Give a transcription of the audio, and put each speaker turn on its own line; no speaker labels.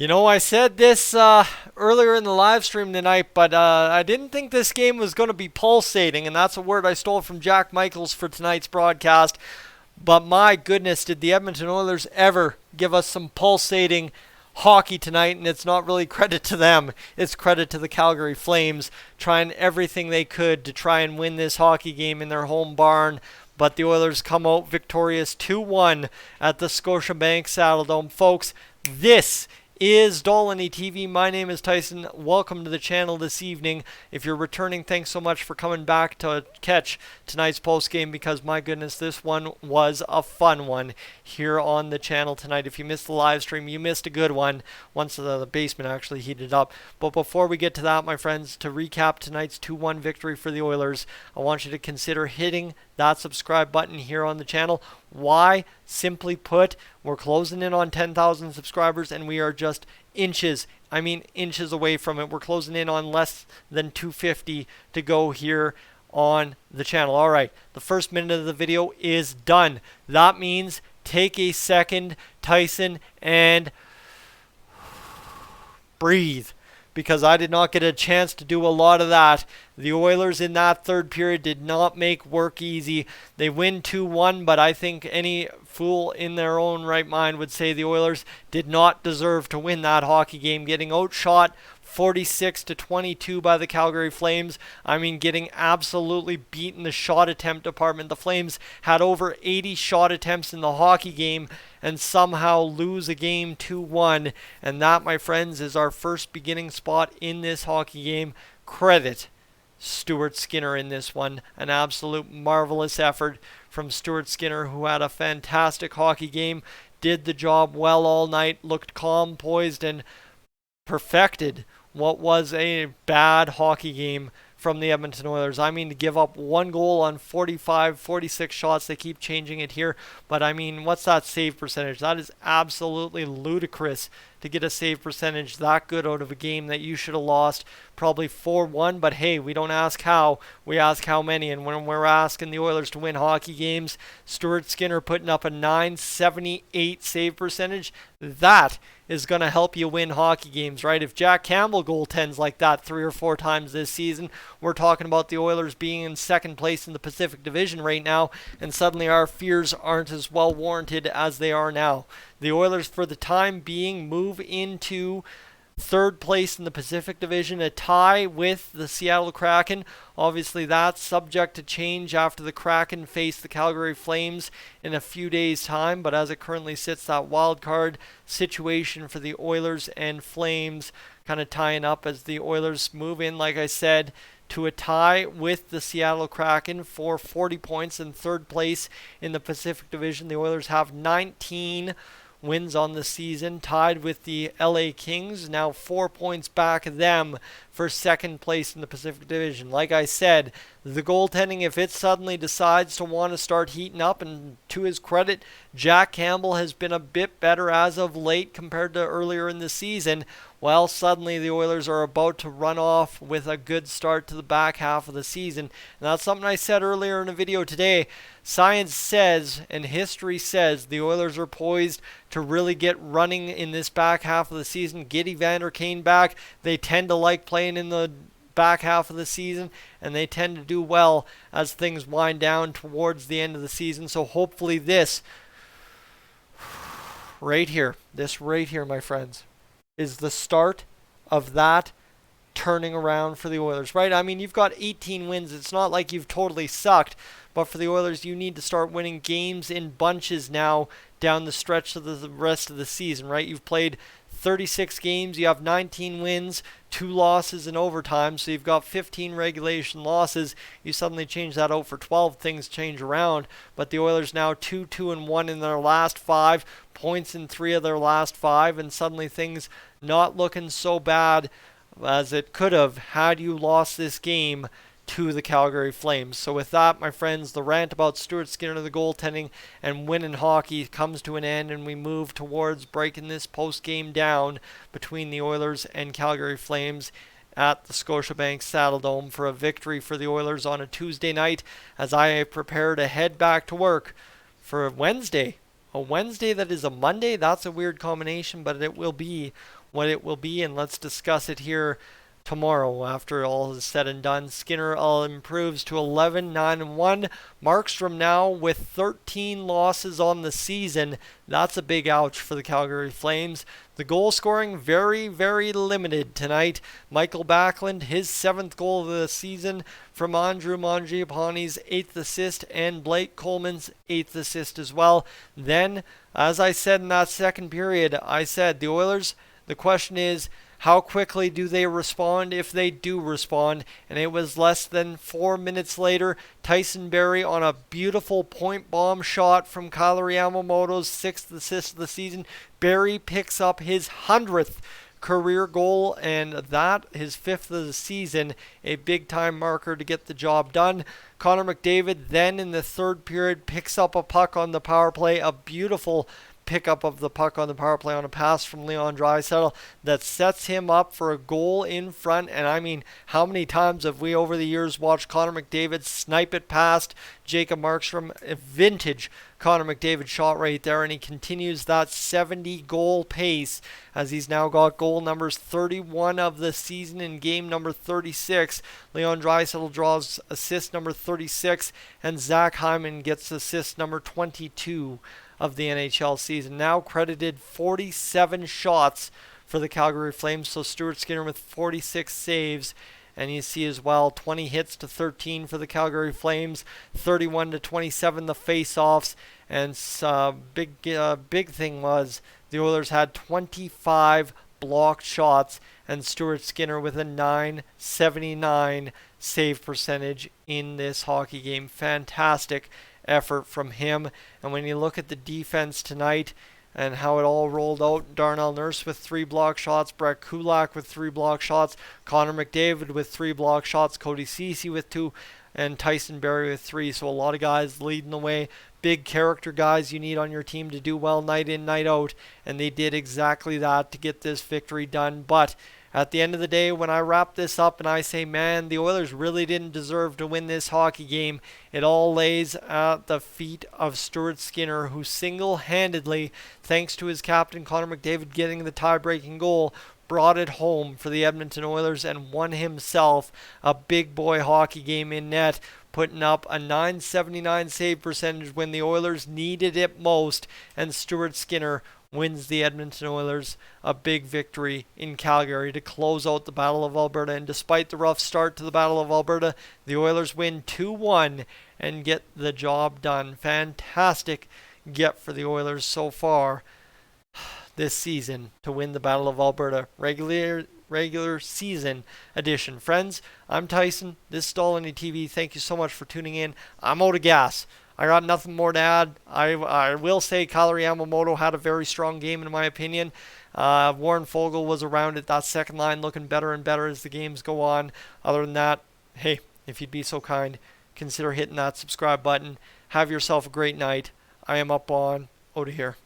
I said this earlier in the live stream tonight, but I didn't think this game was going to be pulsating, and that's a word I stole from Jack Michaels for tonight's broadcast. But my goodness, did the Edmonton Oilers ever give us some pulsating hockey tonight? And it's not really credit to them, it's credit to the Calgary Flames, trying everything they could to try and win this hockey game in their home barn. But the Oilers come out victorious 2-1 at the Scotiabank Saddledome. Folks, this is Dolynny TV. My name is Tyson. Welcome to the channel this evening. If you're returning, thanks so much for coming back to catch tonight's post game, because my goodness, this one was a fun one here on the channel tonight. If you missed the live stream, you missed a good one once the basement actually heated up. But before we get to that, my friends, to recap tonight's 2-1 victory for the Oilers, I want you to consider hitting that subscribe button here on the channel. Why? Simply put, we're closing in on 10,000 subscribers and we are just inches away from it. We're closing in on less than 250 to go here on the channel. All right, the first minute of the video is done. That means take a second, Tyson, and breathe, because I did not get a chance to do a lot of that. The Oilers in that third period did not make work easy. They win 2-1, but I think any fool in their own right mind would say the Oilers did not deserve to win that hockey game, getting outshot 46-22 by the Calgary Flames. Getting absolutely beaten the shot attempt department. The Flames had over 80 shot attempts in the hockey game and somehow lose a game 2-1. And that, my friends, is our first beginning spot in this hockey game. Credit Stuart Skinner in this one. An absolute marvelous effort from Stuart Skinner, who had a fantastic hockey game, did the job well all night, looked calm, poised, and perfected what was a bad hockey game from the Edmonton Oilers. To give up one goal on 45, 46 shots. They keep changing it here. But what's that save percentage? That is absolutely ludicrous to get a save percentage that good out of a game that you should have lost probably 4-1. But hey, we don't ask how, we ask how many. And when we're asking the Oilers to win hockey games, Stuart Skinner putting up a .978 save percentage, that is going to help you win hockey games, right? If Jack Campbell goaltends like that 3 or 4 times this season, we're talking about the Oilers being in second place in the Pacific Division right now, and suddenly our fears aren't as well warranted as they are now. The Oilers, for the time being, move into third place in the Pacific Division, a tie with the Seattle Kraken. Obviously, that's subject to change after the Kraken face the Calgary Flames in a few days' time. But as it currently sits, that wild card situation for the Oilers and Flames kind of tying up as the Oilers move in, like I said, to a tie with the Seattle Kraken for 40 points in third place in the Pacific Division. The Oilers have 19 wins on the season, tied with the LA Kings, now 4 points back of them for second place in the Pacific Division. Like I said, the goaltending, if it suddenly decides to want to start heating up, and to his credit, Jack Campbell has been a bit better as of late compared to earlier in the season, well, suddenly the Oilers are about to run off with a good start to the back half of the season. And that's something I said earlier in a video today. Science says, and history says, the Oilers are poised to really get running in this back half of the season. Get Evander Kane back. They tend to like playing in the back half of the season, and they tend to do well as things wind down towards the end of the season. So hopefully this right here, my friends, is the start of that turning around for the Oilers, right? You've got 18 wins. It's not like you've totally sucked, but for the Oilers, you need to start winning games in bunches now down the stretch of the rest of the season, right? You've played 36 games. You have 19 wins, 2 losses in overtime, so you've got 15 regulation losses. You suddenly change that out for 12, things change around. But the Oilers now 2-2-1 in their last 5, points in 3 of their last 5, and suddenly things not looking so bad as it could have had you lost this game to the Calgary Flames. So with that, my friends, the rant about Stuart Skinner, the goaltending, and winning hockey comes to an end, and we move towards breaking this post-game down between the Oilers and Calgary Flames at the Scotiabank Saddledome for a victory for the Oilers on a Tuesday night, as I prepare to head back to work for Wednesday a Wednesday that is a Monday. That's a weird combination, but it will be what it will be, and let's discuss it here tomorrow after all is said and done. Skinner improves to 11-9-1. Markstrom now with 13 losses on the season. That's a big ouch for the Calgary Flames. The goal scoring very, very limited tonight. Michael Backlund, his 7th goal of the season from Andrew Mangiapane's 8th assist, and Blake Coleman's 8th assist as well. Then, as I said in that second period, I said the Oilers, the question is, how quickly do they respond if they do respond? And it was less than 4 minutes later. Tyson Barrie on a beautiful point bomb shot from Kailer Yamamoto's 6th assist of the season. Barrie picks up his 100th career goal, and that his 5th of the season, a big time marker to get the job done. Connor McDavid then in the third period picks up a puck on the power play, a beautiful pickup of the puck on the power play on a pass from Leon Draisaitl that sets him up for a goal in front. And I mean, how many times have we over the years watched Connor McDavid snipe it past Jacob Markstrom? A vintage Connor McDavid shot right there, and he continues that 70 goal pace as he's now got goal numbers 31 of the season in game number 36. Leon Draisaitl draws assist number 36, and Zach Hyman gets assist number 22 of the NHL season. Now credited 47 shots for the Calgary Flames. So Stuart Skinner with 46 saves. And you see as well 20 hits to 13 for the Calgary Flames, 31 to 27 the face-offs. And big thing was the Oilers had 25 blocked shots, and Stuart Skinner with a .979 save percentage in this hockey game. Fantastic effort from him. And when you look at the defense tonight and how it all rolled out, Darnell Nurse with 3 block shots, Brett Kulak with 3 block shots, Connor McDavid with 3 block shots, Cody Ceci with 2, and Tyson Barrie with 3. So a lot of guys leading the way. Big character guys you need on your team to do well night in, night out, and they did exactly that to get this victory done. But at the end of the day, when I wrap this up and I say, man, the Oilers really didn't deserve to win this hockey game, it all lays at the feet of Stuart Skinner, who single-handedly, thanks to his captain Connor McDavid getting the tie-breaking goal, brought it home for the Edmonton Oilers and won himself a big boy hockey game in net, putting up a .979 save percentage when the Oilers needed it most, and Stuart Skinner wins the Edmonton Oilers a big victory in Calgary to close out the Battle of Alberta. And despite the rough start to the Battle of Alberta, the Oilers win 2-1 and get the job done. Fantastic get for the Oilers so far this season to win the Battle of Alberta regular season edition. Friends, I'm Tyson. This is Dolynny TV. Thank you so much for tuning in. I'm out of gas. I got nothing more to add. I will say Kailer Yamamoto had a very strong game in my opinion. Warren Foegele was around it. That second line looking better and better as the games go on. Other than that, hey, if you'd be so kind, consider hitting that subscribe button. Have yourself a great night. I am up on out of here.